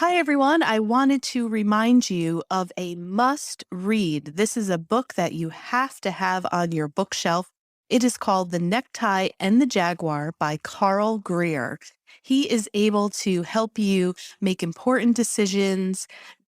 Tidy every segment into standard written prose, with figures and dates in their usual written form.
Hi, everyone. I wanted to remind you of a must read. This is a book that you have to have on your bookshelf. It is called The Necktie and the Jaguar by Carl Greer. He is able to help you make important decisions,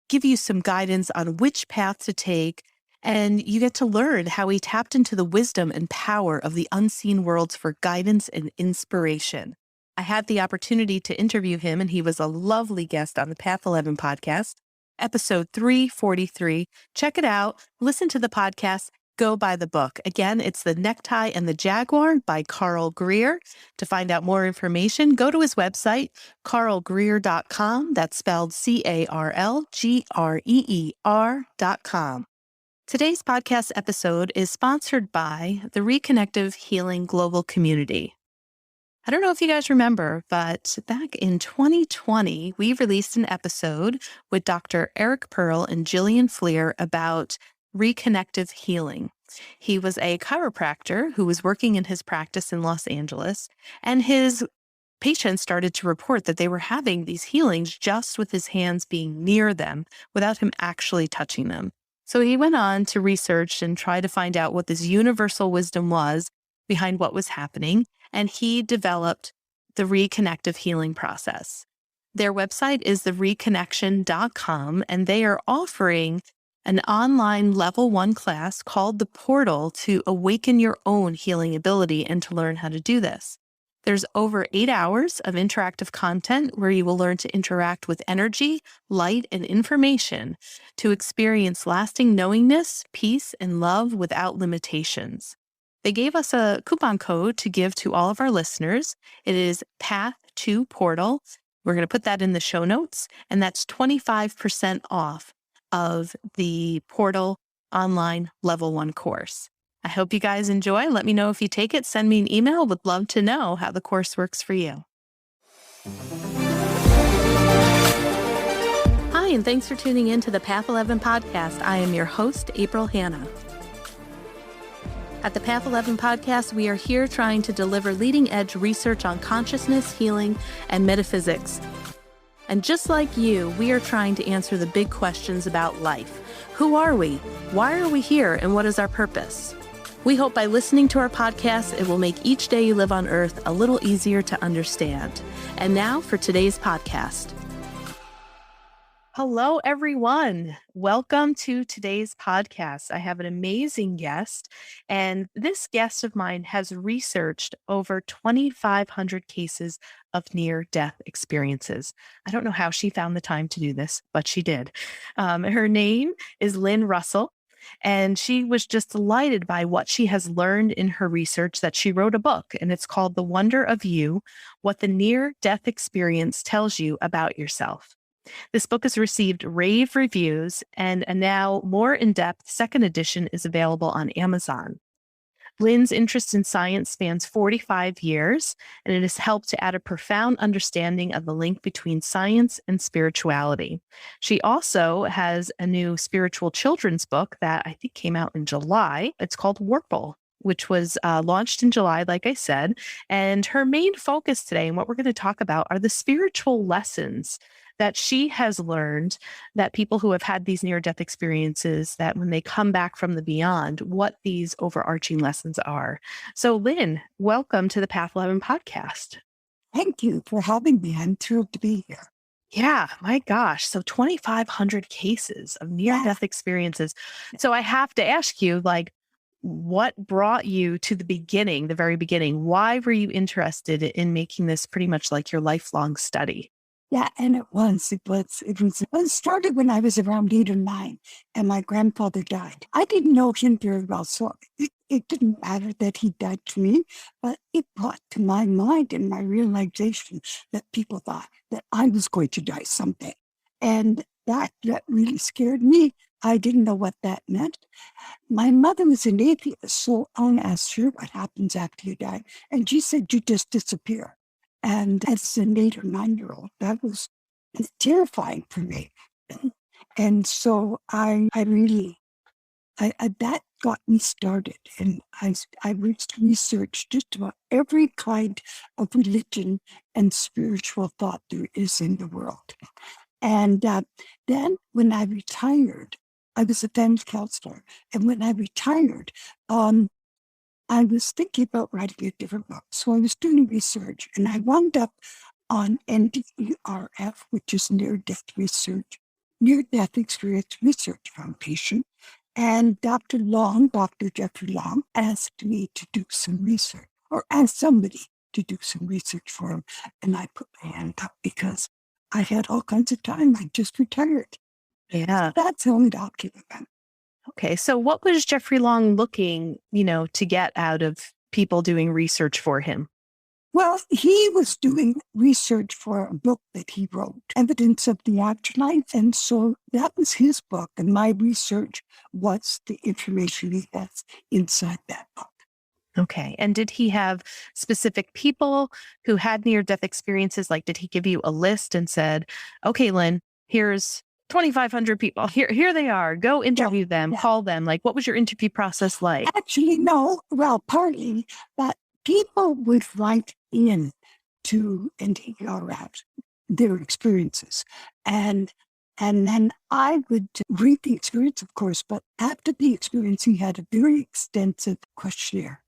give you some guidance on which path to take, and you get to learn how he tapped into the wisdom and power of the unseen worlds for guidance and inspiration. I had the opportunity to interview him, and he was a lovely guest on the Path 11 podcast, episode 343. Check it out, listen to the podcast, go buy the book. Again, it's The Necktie and the Jaguar by Carl Greer. To find out more information, go to his website, carlgreer.com. That's spelled CarlGreer.com. Today's podcast episode is sponsored by the Reconnective Healing Global Community. I don't know if you guys remember, but back in 2020, we released an episode with Dr. Eric Pearl and Jillian Fleer about reconnective healing. He was a chiropractor who was working in his practice in Los Angeles, and his patients started to report that they were having these healings just with his hands being near them without him actually touching them. So he went on to research and try to find out what this universal wisdom was behind what was happening, and he developed the reconnective healing process. Their website is thereconnection.com, and they are offering an online level 1 class called The Portal to awaken your own healing ability and to learn how to do this. There's over 8 hours of interactive content where you will learn to interact with energy, light, and information to experience lasting knowingness, peace, and love without limitations. They gave us a coupon code to give to all of our listeners. It is Path2Portal. We're going to put that in the show notes, and that's 25% off of the Portal online level 1 course. I hope you guys enjoy. Let me know if you take it. Send me an email. Would love to know how the course works for you. Hi, and thanks for tuning in to the Path 11 podcast. I am your host, April Hanna. At the Path 11 podcast, we are here trying to deliver leading-edge research on consciousness, healing, and metaphysics. And just like you, we are trying to answer the big questions about life. Who are we? Why are we here? And what is our purpose? We hope by listening to our podcast, it will make each day you live on Earth a little easier to understand. And now for today's podcast. Hello, everyone. Welcome to today's podcast. I have an amazing guest, and this guest of mine has researched over 2,500 cases of near-death experiences. I don't know how she found the time to do this, but she did. Her name is Lynn Russell, and she was just delighted by what she has learned in her research that she wrote a book, and it's called The Wonder of You: What the Near-Death Experience Tells You About Yourself. This book has received rave reviews, and a now more in-depth second edition is available on Amazon. Lynn's interest in science spans 45 years, and it has helped to add a profound understanding of the link between science and spirituality. She also has a new spiritual children's book that I think came out in July. It's called Warple, which was launched in July, like I said. And her main focus today, and what we're going to talk about, are the spiritual lessons that she has learned, that people who have had these near-death experiences, that when they come back from the beyond, what these overarching lessons are. So Lynn, welcome to the Path 11 podcast. Thank you for having me. I'm thrilled to be here. Yeah, my gosh. So 2,500 cases of near-death experiences. So I have to ask you, what brought you to the beginning, the very beginning? Why were you interested in making this pretty much like your lifelong study? Yeah, and it started when I was around 8 or 9, and my grandfather died. I didn't know him very well, so it didn't matter that he died to me, but it brought to my mind and my realization that people thought that I was going to die someday. And that really scared me. I didn't know what that meant. My mother was an atheist, so I asked her what happens after you die. And she said, you just disappear. And as an 8 or 9-year-old, that was terrifying for me. And so that got me started. And I researched just about every kind of religion and spiritual thought there is in the world. And then when I retired, I was a family counselor. And when I retired, I was thinking about writing a different book. So I was doing research, and I wound up on NDERF, which is Near-Death Experience Research Foundation. And Dr. Jeffrey Long, asked me to do some research, or asked somebody to do some research for him. And I put my hand up because I had all kinds of time. I just retired. Yeah. That's the only document. Okay. So what was Jeffrey Long looking, to get out of people doing research for him? Well, he was doing research for a book that he wrote, Evidence of the Afterlife. And so that was his book. And my research was the information he has inside that book. Okay. And did he have specific people who had near-death experiences? Like, did he give you a list and said, okay, Lynn, here's 2,500 people. Here they are. Go interview them, call them. Like, what was your interview process like? Actually, no. Well, partly, but people would write in to NDERF their experiences. And then I would read the experience, of course, but after the experience, he had a very extensive questionnaire.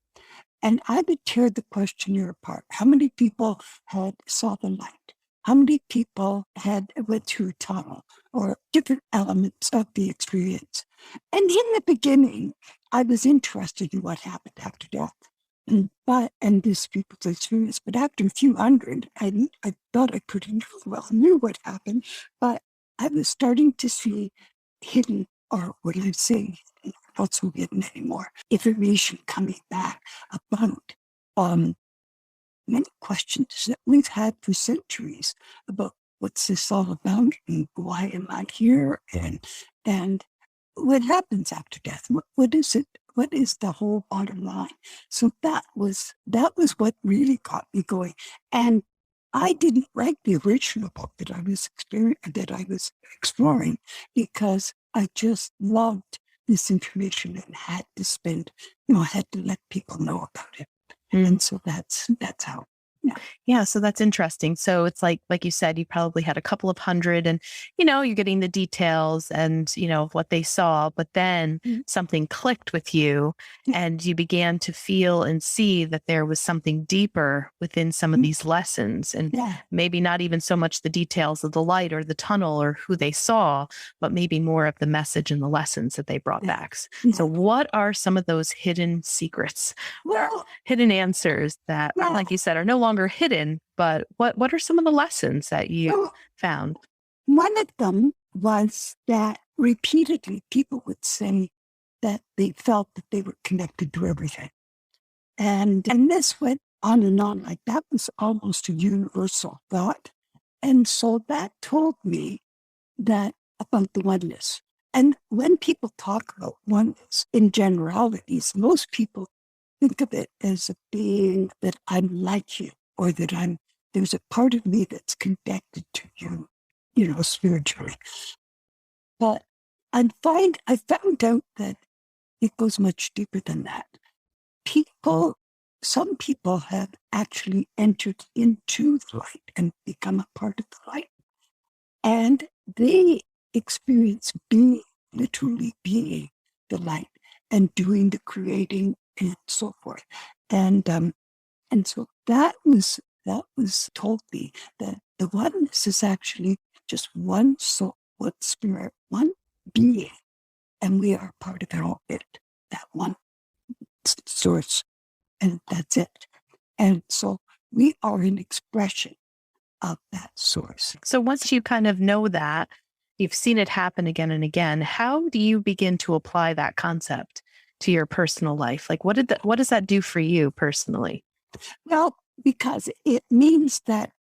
And I would tear the questionnaire apart. How many people had saw the light? How many people had went through a tunnel or different elements of the experience? And in the beginning, I was interested in what happened after death and this people's experience. But after a few hundred, I thought I pretty well knew what happened, but I was starting to see hidden, or what I'm saying, not so hidden anymore, information coming back about many questions that we've had for centuries about what's this all about and why am I here and what happens after death? What is it? What is the whole bottom line? So that was what really got me going. And I didn't write the original book that I was exploring because I just loved this information and had to let people know about it. And so that's how. Yeah. So that's interesting. So it's like you said, you probably had a couple of hundred and, you're getting the details and, what they saw, but then something clicked with you and you began to feel and see that there was something deeper within some of these lessons and maybe not even so much the details of the light or the tunnel or who they saw, but maybe more of the message and the lessons that they brought back. So what are some of those hidden secrets, hidden answers that, like you said, are no longer hidden, but what are some of the lessons that you found? One of them was that repeatedly people would say that they felt that they were connected to everything. And this went on and on, like that was almost a universal thought. And so that told me that about the oneness. And when people talk about oneness in generalities, most people think of it as a being that I'm like you, or that there's a part of me that's connected to you, spiritually. But I found out that it goes much deeper than that. Some people have actually entered into the light and become a part of the light. And they experience literally being the light and doing the creating and so forth. And so that was told me that the oneness is actually just one soul, one spirit, one being, and we are part of it, that one source, and that's it. And so we are an expression of that source. So once you kind of know that, you've seen it happen again and again, how do you begin to apply that concept to your personal life? Like what does that do for you personally? Well, because it means that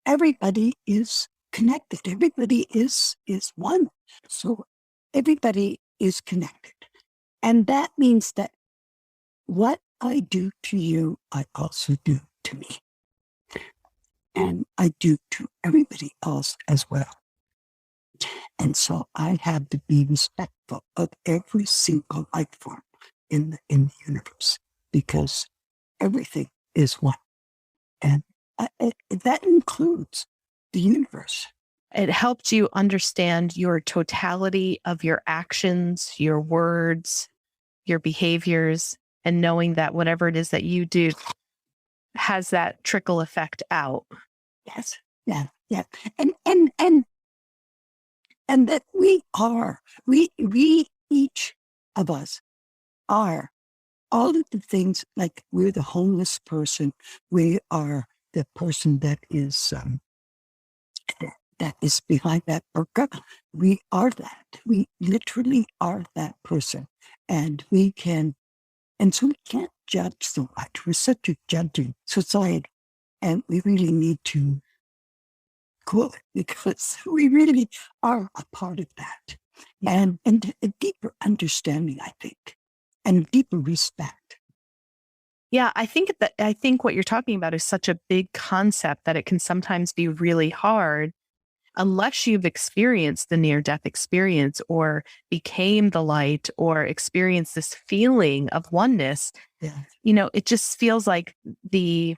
everybody is connected. Everybody is one. So everybody is connected. And that means that what I do to you, I also do to me. And I do to everybody else as well. And so I have to be respectful of every single life form in the universe because everything is one. And that includes the universe. it helped you understand your totality of your actions, your words, your behaviors, and knowing that whatever it is that you do has that trickle effect out. Yes. Yeah. Yeah. And that we each of us are all of the things, like we're the homeless person. We are the person that is behind that burqa. We are that. We literally are that person. And so we can't judge so much. We're such a judging society. And we really need to cool it, because we really are a part of that. Yeah. And a deeper understanding, I think, and deeper respect. Yeah, I think what you're talking about is such a big concept that it can sometimes be really hard unless you've experienced the near-death experience or became the light or experienced this feeling of oneness. Yeah. It just feels like the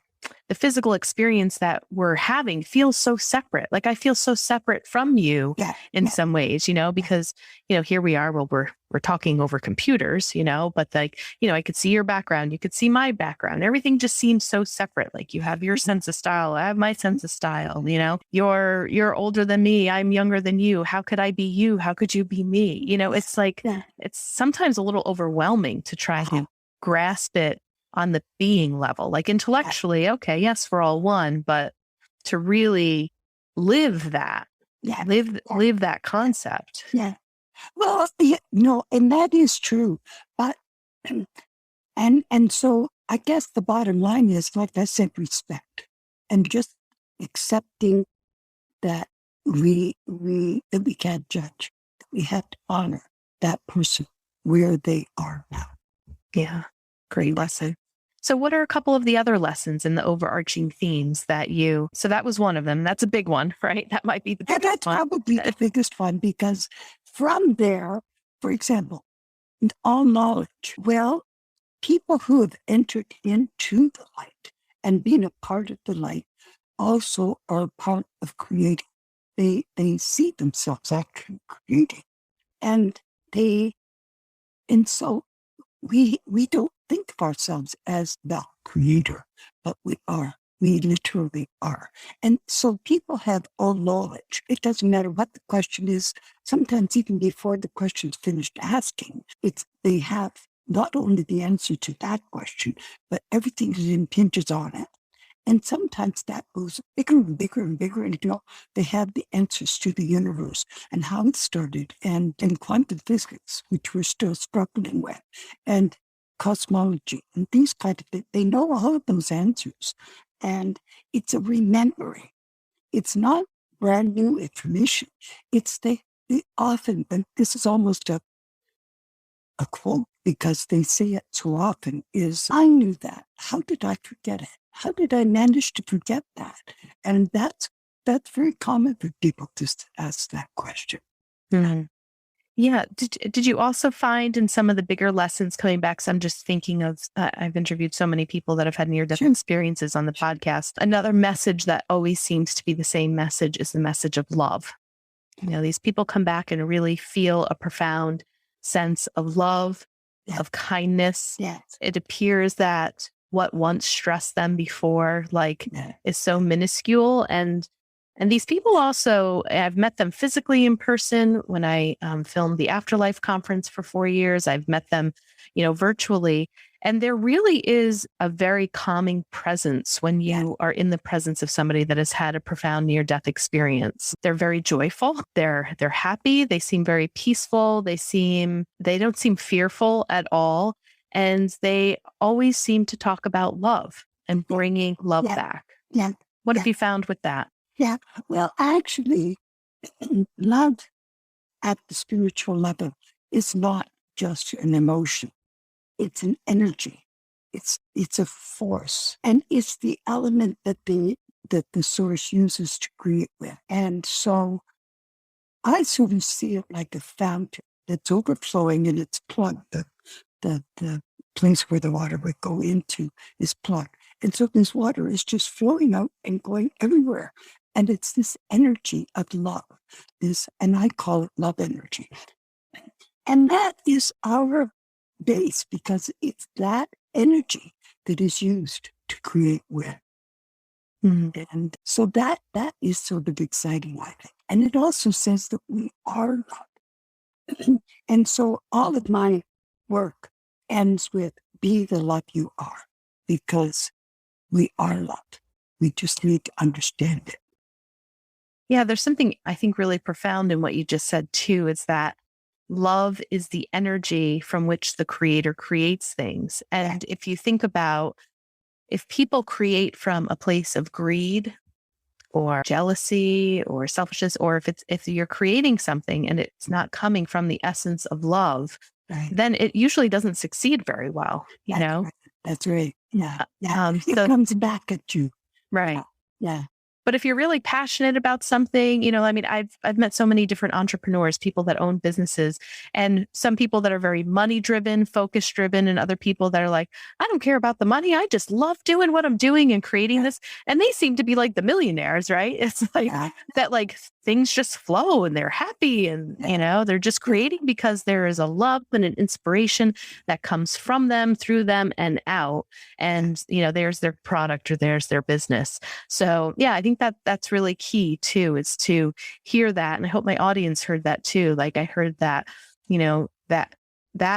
physical experience that we're having feels so separate. Like I feel so separate from you in some ways, because, here we are, well, we're talking over computers, but like, I could see your background, you could see my background. Everything just seems so separate. Like you have your sense of style, I have my sense of style, you're older than me, I'm younger than you. How could I be you? How could you be me? It's like, it's sometimes a little overwhelming to try to grasp it on the being level, like intellectually, okay, yes, we're all one, but to really live that, live that concept. Yeah. Well, and that is true. But, and so I guess the bottom line is, like I said, respect and just accepting that we can't judge. We have to honor that person where they are now. Yeah. Great lesson. So what are a couple of the other lessons in the overarching themes so that was one of them. That's a big one, right? That might be the biggest one. That's probably the biggest one, because from there, for example, all knowledge. Well, people who have entered into the light and been a part of the light also are part of creating. They see themselves actually creating. And so we don't think of ourselves as the creator, but we are. We literally are. And so people have all knowledge. It doesn't matter what the question is. Sometimes even before the question's finished asking, they have not only the answer to that question, but everything that impinges on it. And sometimes that goes bigger and bigger and bigger. And they have the answers to the universe and how it started, and quantum physics, which we're still struggling with, and cosmology and these kind of things. They know all of those answers. And it's a remembering. It's not brand new information. It's they often, and this is almost a quote, because they say it so often, is, I knew that. How did I forget it? How did I manage to forget that? And that's very common for people to ask that question. Mm-hmm. Yeah. Did you also find in some of the bigger lessons coming back? So I'm just thinking of, I've interviewed so many people that have had near-death experiences on the podcast. Another message that always seems to be the same message is the message of love. These people come back and really feel a profound sense of love, of kindness. Yes. It appears that what once stressed them before, is so minuscule. And these people also, I've met them physically in person when I filmed the Afterlife conference for 4 years. I've met them, virtually. And there really is a very calming presence when you are in the presence of somebody that has had a profound near-death experience. They're very joyful. They're happy. They seem very peaceful. They don't seem fearful at all. And they always seem to talk about love and bringing love back. Yeah. What have you found with that? Yeah. Well, actually, love at the spiritual level is not just an emotion. It's an energy. It's a force, and it's the element that the source uses to create with. And so I sort of see it like a fountain that's overflowing, and it's plugged. The place where the water would go into is plugged. And so this water is just flowing out and going everywhere. And it's this energy of love, and I call it love energy. And that is our base, because it's that energy that is used to create with. And so that is sort of exciting, I think. And it also says that we are love. And so all of my work ends with be the love you are, because we are loved. We just need to understand it. Yeah, there's something I think really profound in what you just said too, is that love is the energy from which the creator creates things. And if you think about, if people create from a place of greed or jealousy or selfishness, or if you're creating something and it's not coming from the essence of love, then it usually doesn't succeed very well, you know? Right. That's right. Yeah. It so comes back at you. Right. Yeah. But if you're really passionate about something, you know, I mean, I've met so many different entrepreneurs, people that own businesses, and some people that are very money driven, focus driven, and other people that are like, I don't care about the money. I just love doing what I'm doing and creating this. And they seem to be like the millionaires, right? It's like that, like things just flow and they're happy and, you know, they're just creating because there is a love and an inspiration that comes from them, through them, and out. And, you know, there's their product or there's their business. So yeah, I think that's really key too, is to hear that. And I hope my audience heard that too. Like I heard that, you know, that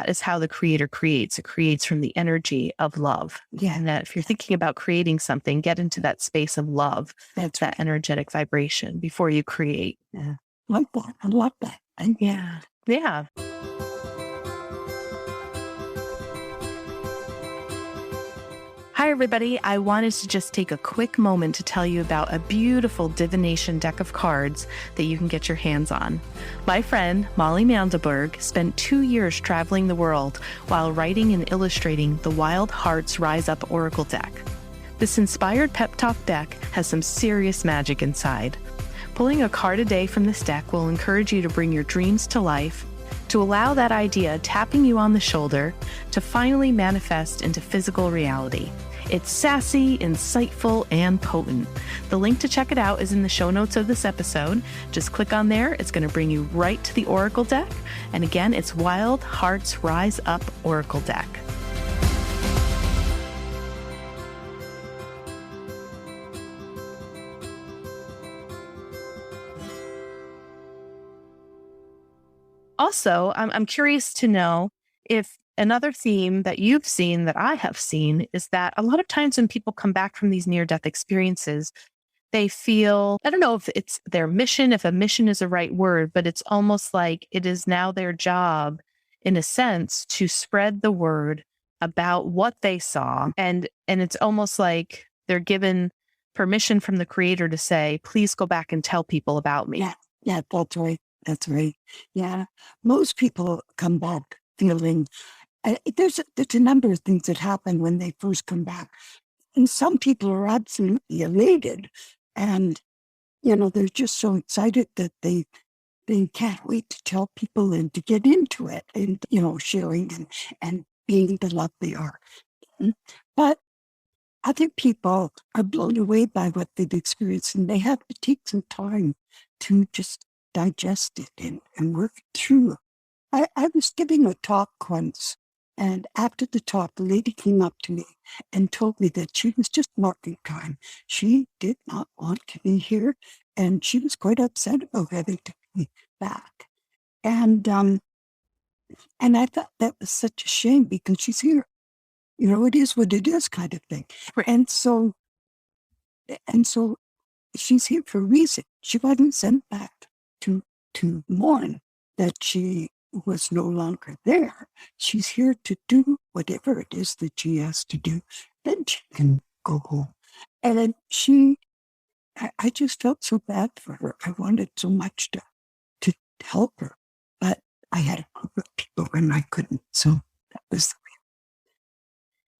is how the creator creates. It creates from the energy of love. Yeah. And that if you're thinking about creating something, get into that space of love. That's that energetic vibration before you create. Yeah. Like that. I love that. Yeah. Yeah. Hi, everybody. I wanted to just take a quick moment to tell you about a beautiful divination deck of cards that you can get your hands on. My friend, Molly Mandelberg, spent 2 years traveling the world while writing and illustrating the Wild Hearts Rise Up Oracle deck. This inspired pep talk deck has some serious magic inside. Pulling a card a day from this deck will encourage you to bring your dreams to life, to allow that idea tapping you on the shoulder to finally manifest into physical reality. It's sassy, insightful, and potent. The link to check it out is in the show notes of this episode. Just click on there. It's going to bring you right to the Oracle deck. And again, it's Wild Hearts Rise Up Oracle deck. Also, I'm curious to know if another theme that you've seen that I have seen is that a lot of times when people come back from these near-death experiences, they feel, I don't know if it's their mission, if a mission is a right word, but it's almost like it is now their job, in a sense, to spread the word about what they saw. And it's almost like they're given permission from the creator to say, please go back and tell people about me. Yeah, that's right. That's right. Yeah. Most people come back feeling, there's a number of things that happen when they first come back. And some people are absolutely elated. And, you know, they're just so excited that they can't wait to tell people and to get into it and, you know, sharing and being the love they are. But other people are blown away by what they've experienced, and they have to take some time to just digest it and work it through. I was giving a talk once, and after the talk, the lady came up to me and told me that she was just marking time. She did not want to be here, and she was quite upset about having to be back. And I thought that was such a shame, because she's here. You know, it is what it is, kind of thing. Right. And so she's here for a reason. She wasn't sent back to mourn that she was no longer there. She's here to do whatever it is that she has to do. Then she can go home. And then I just felt so bad for her. I wanted so much to help her, but I had a group of people and I couldn't. So that was the way.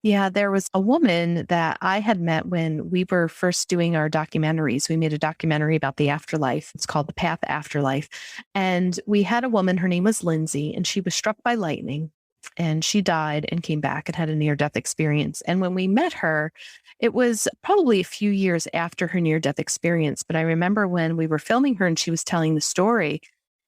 Yeah, there was a woman that I had met when we were first doing our documentaries. We made a documentary about the afterlife. It's called The Path Afterlife. And we had a woman, her name was Lindsay, and she was struck by lightning. And she died and came back and had a near-death experience. And when we met her, It was probably a few years after her near-death experience, but I remember when we were filming her and she was telling the story,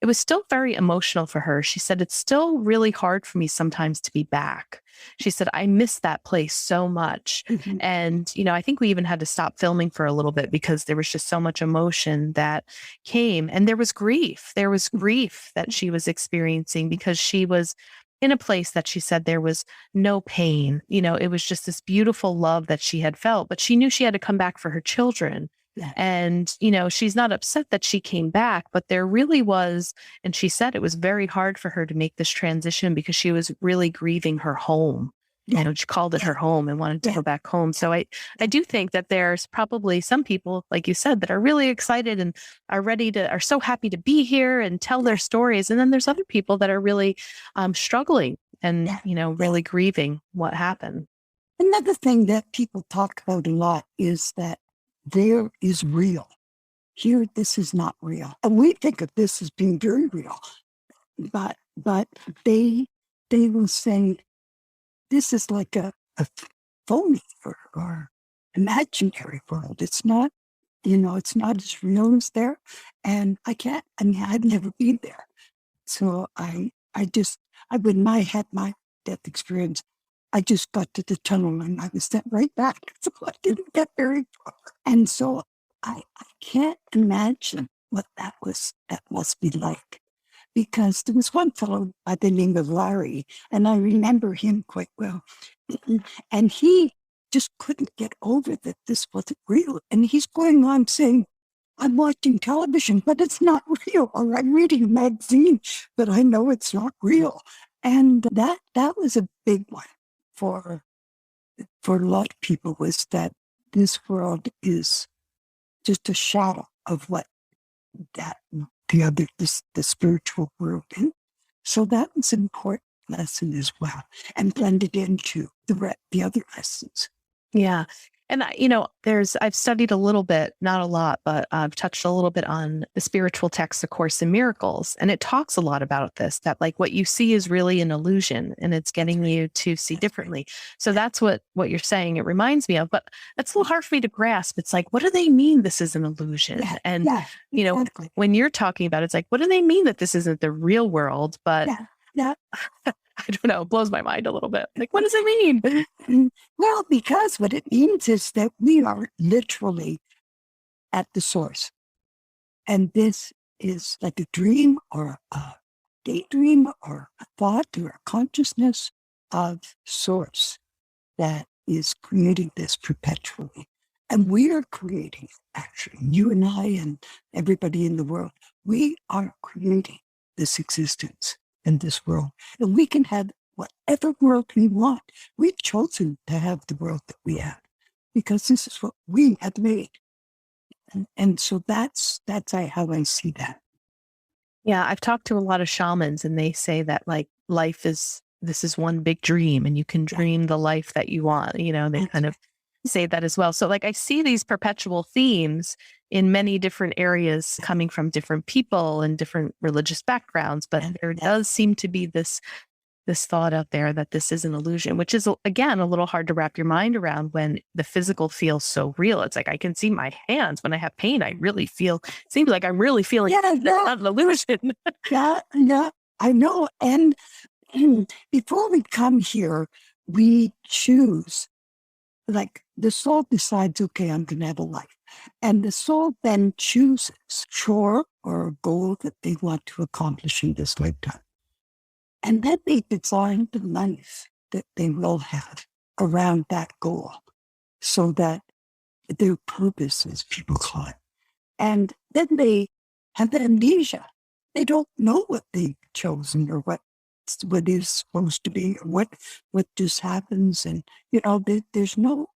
it was still very emotional for her. She said, "It's still really hard for me sometimes to be back." She said, "I miss that place so much." Mhm. And, I think we even had to stop filming for a little bit because there was just so much emotion that came. And there was grief. There was grief that she was experiencing because she was in a place that she said there was no pain. It was just this beautiful love that she had felt, but she knew she had to come back for her children. Yeah. And, she's not upset that she came back, but there really was, and she said it was very hard for her to make this transition because she was really grieving her home. Yeah. She called it her home and wanted to Yeah. go back home. So I do think that there's probably some people, like you said, that are really excited and are so happy to be here and tell their stories. And then there's other people that are really struggling and, Yeah. really grieving what happened. Another thing that people talk about a lot is that there is real. Here, this is not real. And we think of this as being very real. But they will say this is like a phony or imaginary world. It's not, it's not as real as there. And I've never been there. So when I had my death experience, I just got to the tunnel and I was sent right back. So I didn't get very far. And so I can't imagine what that must be like. Because there was one fellow by the name of Larry, and I remember him quite well. And he just couldn't get over that this wasn't real. And he's going on saying, "I'm watching television, but it's not real. Or I'm reading a magazine, but I know it's not real." And that was a big one for a lot of people, was that this world is just a shadow of what that the spiritual world is. So that was an important lesson as well, and blended into the other lessons. Yeah. And I've studied a little bit, not a lot, but I've touched a little bit on the spiritual text, A Course in Miracles. And it talks a lot about this, that like what you see is really an illusion and it's getting you to see differently. So that's what you're saying. It reminds me of, but that's a little hard for me to grasp. It's like, what do they mean this is an illusion? Yeah, And, yeah, exactly. when you're talking about it, it's like, what do they mean that this isn't the real world? But Yeah, yeah. I don't know, it blows my mind a little bit. Like, what does it mean? Well, because what it means is that we are literally at the source. And this is like a dream or a daydream or a thought or a consciousness of source that is creating this perpetually. And we are creating it, actually. You and I and everybody in the world, we are creating this existence in this world. And we can have whatever world we want. We've chosen to have the world that we have because this is what we have made. And so that's how I see that. Yeah, I've talked to a lot of shamans and they say that like this is one big dream and you can dream the life that you want. They kind of say that as well. So like I see these perpetual themes in many different areas coming from different people and different religious backgrounds, but there does seem to be this thought out there that this is an illusion, which is, again, a little hard to wrap your mind around when the physical feels so real. It's like, I can see my hands when I have pain. I really feel, seems like I'm really feeling not an illusion. Yeah, I know. And before we come here, we choose, like the soul decides, okay, I'm going to have a life. And the soul then chooses chore or a goal that they want to accomplish in this lifetime. And then they design the life that they will have around that goal so that their purpose, as people call it. And then they have amnesia. They don't know what they've chosen or what is supposed to be or what just happens. And, there's no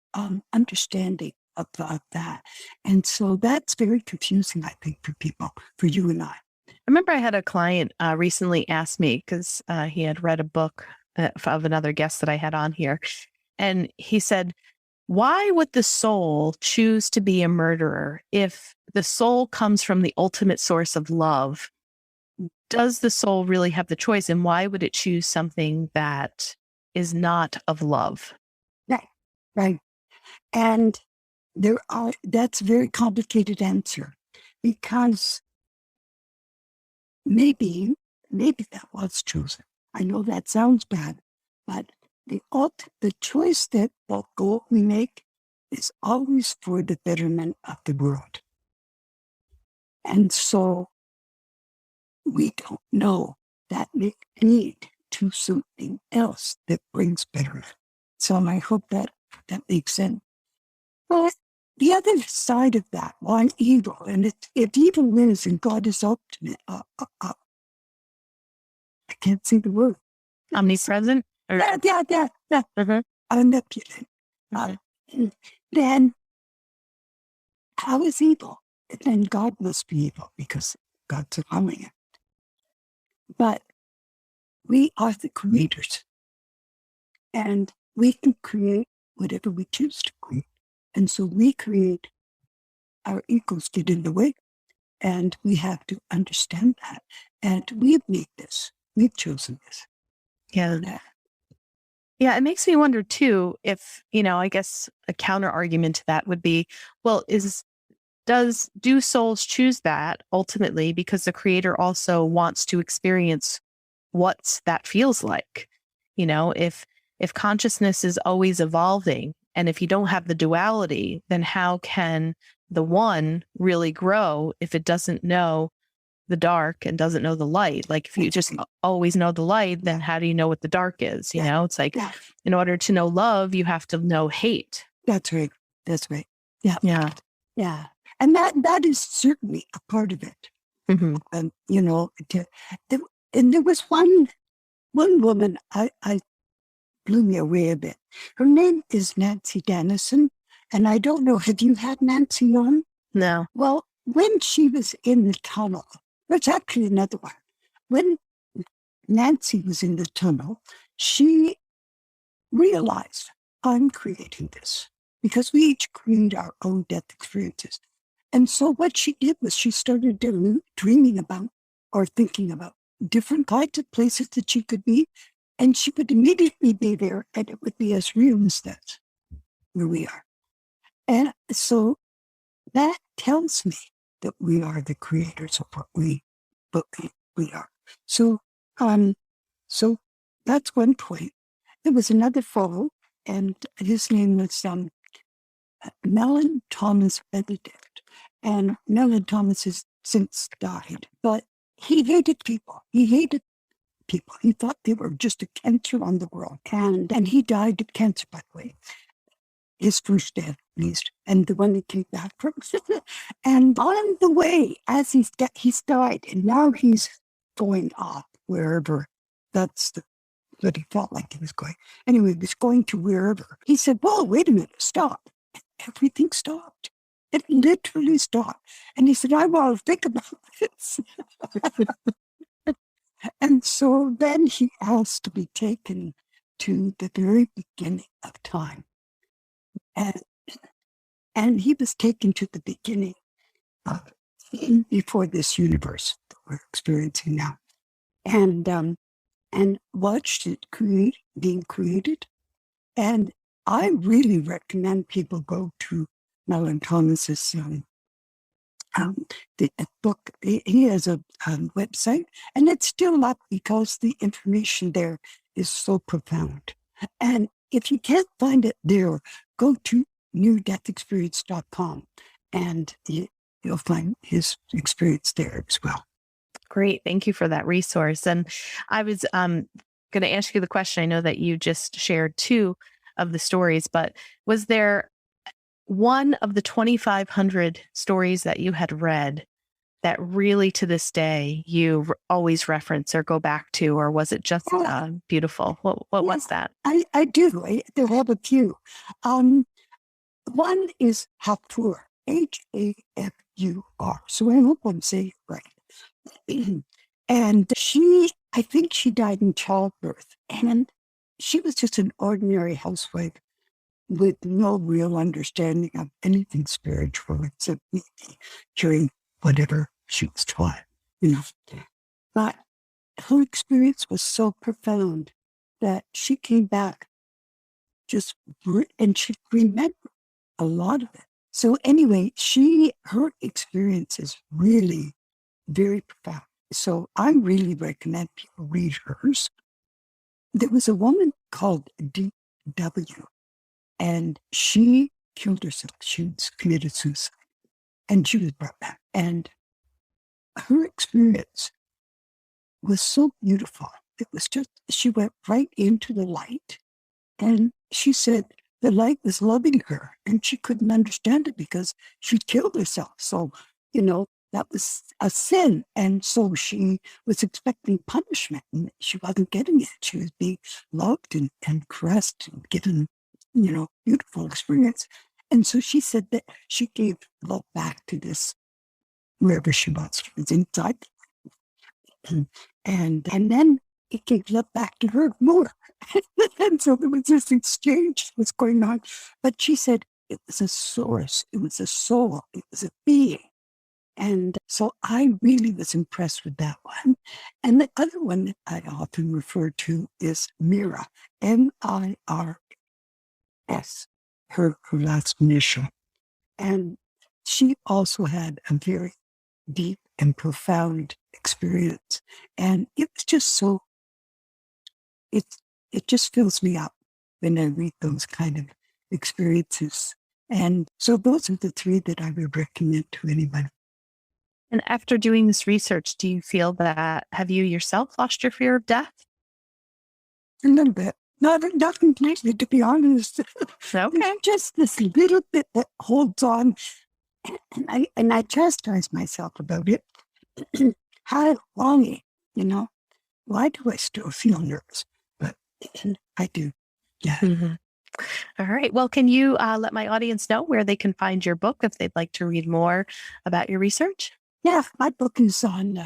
understanding of that. And so that's very confusing, I think, for people, for you and I. I remember I had a client recently ask me because he had read a book of another guest that I had on here. And he said, why would the soul choose to be a murderer if the soul comes from the ultimate source of love? Does the soul really have the choice? And why would it choose something that is not of love? Right, right. And that's a very complicated answer, because maybe that was chosen. I know that sounds bad, but the choice that goal we make is always for the betterment of the world. And so we don't know that we need to something else that brings betterment. So I hope that makes sense. But the other side of that, one evil, and if evil wins and God is ultimate, I can't see the word. Omnipresent? Yeah. Mm-hmm. Omnipotent. Mm-hmm. Then how is evil? Then God must be evil because God's allowing it. But we are the creators, and we can create whatever we choose to create. And so we create, our egos get in the way, and we have to understand that. And we've made this. We've chosen this. Yeah. Yeah, it makes me wonder too if, I guess a counter argument to that would be, well, do souls choose that ultimately because the creator also wants to experience what that feels like? If consciousness is always evolving, and if you don't have the duality, then how can the one really grow if it doesn't know the dark and doesn't know the light? Like if you just always know the light, then how do you know what the dark is? It's like in order to know love, you have to know hate. That's right. Yeah. Yeah. Yeah. And that is certainly a part of it. Mm-hmm. And, and there was one woman I blew me away a bit. Her name is Nancy Dennison. And I don't know, have you had Nancy on? No. Well, when she was in the tunnel, there's actually another one. When Nancy was in the tunnel, she realized, I'm creating this, because we each create our own death experiences. And so what she did was she started dreaming about or thinking about different kinds of places that she could be. And she would immediately be there, and it would be as real as that, where we are. And so that tells me that we are the creators of what we are. So, so that's one point. There was another fellow, and his name was Mellon Thomas Benedict. And Mellon Thomas has since died, but he hated people. He thought they were just a cancer on the world. And he died of cancer, by the way. His first death, at least, and the one that came back from. And on the way, as he's died, and now he's going off wherever. That's what he felt like he was going. Anyway, he was going to wherever. He said, "Whoa, wait a minute, stop." Everything stopped. It literally stopped. And he said, "I want to think about this." And so then he asked to be taken to the very beginning of time. And he was taken to the beginning before this universe that we're experiencing now. And watched it being created. And I really recommend people go to Mellon Thomas's the book. He has a website, and it's still up because the information there is so profound. And if you can't find it there, go to NearDeathExperience.com, and you'll find his experience there as well. Great. Thank you for that resource. And I was going to ask you the question. I know that you just shared 2 of the stories, but was there one of the 2,500 stories that you had read that really to this day you always reference or go back to, or was it just beautiful? What was that? I do. There have a few. One is Hafur, Hafur. So I hope I'm saying it right. And I think she died in childbirth. And she was just an ordinary housewife with no real understanding of anything spiritual except hearing whatever she was taught, But her experience was so profound that she came back and she remembered a lot of it. So anyway, her experience is really very profound. So I really recommend people read hers. There was a woman called D.W. and she killed herself. She committed suicide and she was brought back. And her experience was so beautiful. It was just, she went right into the light. And she said the light was loving her and she couldn't understand it because she killed herself. So, that was a sin. And so she was expecting punishment and she wasn't getting it. She was being loved and caressed and given, beautiful experience. And so she said that she gave love back to this, wherever she was inside. And then it gave love back to her more. And so there was this exchange that was going on. But she said it was a source, it was a soul, it was a being. And so I really was impressed with that one. And the other one that I often refer to is Mira, Mirs, her last initial. And she also had a very deep and profound experience. And it was just so, it just fills me up when I read those kind of experiences. And so those are the three that I would recommend to anybody. And after doing this research, do you feel that, have you yourself lost your fear of death? A little bit. Not completely, to be honest. Okay. Just this little bit that holds on. And I chastise myself about it. How long, why do I still feel nervous? But I do. Yeah. Mm-hmm. All right. Well, can you let my audience know where they can find your book if they'd like to read more about your research? Yeah, my book is on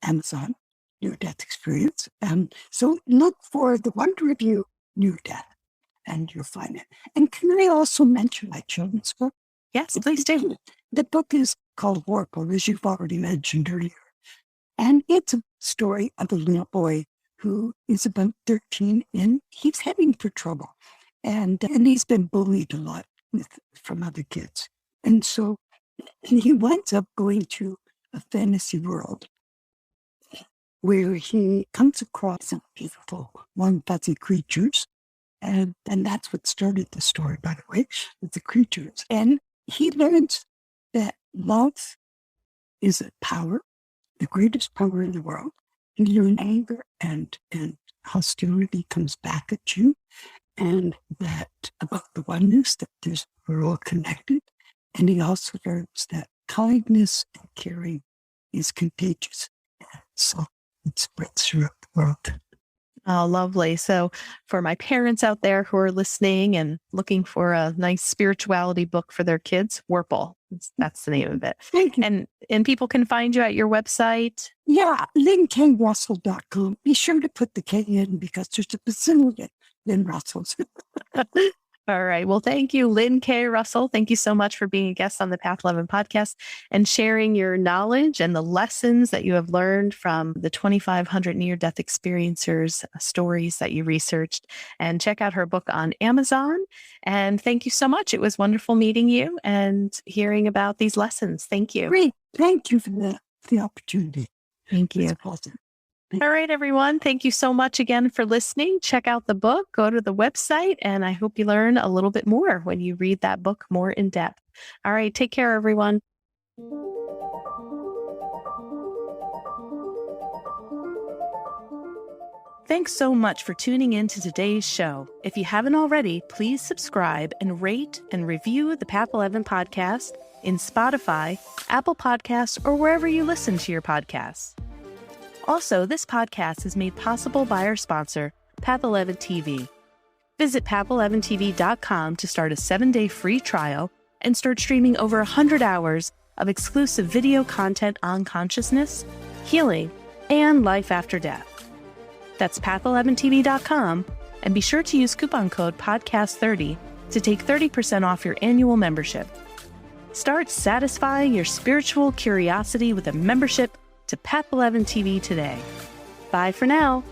Amazon, NearDeath Experience. So look for The Wonder of You, NearDeath, and you'll find it. And can I also mention my children's book? Yes, please do. The book is called Warple, as you've already mentioned earlier. And it's a story of a little boy who is about 13 and he's heading for trouble. And he's been bullied a lot from other kids. And so he winds up going to a fantasy world where he comes across some beautiful, warm, fuzzy creatures. And that's what started the story, by the way, with the creatures. And he learns that love is a power, the greatest power in the world. He learns anger and hostility comes back at you. And that about the oneness, that we're all connected. And he also learns that kindness and caring is contagious. So it spreads throughout the world. Oh, lovely. So for my parents out there who are listening and looking for a nice spirituality book for their kids, Warple. That's the name of it. Thank you. And people can find you at your website. Yeah, LynnKRussell.com. Be sure to put the K in because there's a bazillion Lynn Russells. All right. Well, thank you, Lynn K. Russell. Thank you so much for being a guest on the Path 11 podcast and sharing your knowledge and the lessons that you have learned from the 2,500 near-death experiencers stories that you researched. And check out her book on Amazon. And thank you so much. It was wonderful meeting you and hearing about these lessons. Thank you. Great. Thank you for the opportunity. Thank you. All right, everyone. Thank you so much again for listening. Check out the book, go to the website, and I hope you learn a little bit more when you read that book more in depth. All right, take care, everyone. Thanks so much for tuning in to today's show. If you haven't already, please subscribe and rate and review the Path 11 podcast in Spotify, Apple Podcasts, or wherever you listen to your podcasts. Also, this podcast is made possible by our sponsor, Path 11 TV. Visit path11tv.com to start a 7-day free trial and start streaming over 100 hours of exclusive video content on consciousness, healing, and life after death. That's path11tv.com, and be sure to use coupon code PODCAST30 to take 30% off your annual membership. Start satisfying your spiritual curiosity with a membership to Path 11 TV today. Bye for now.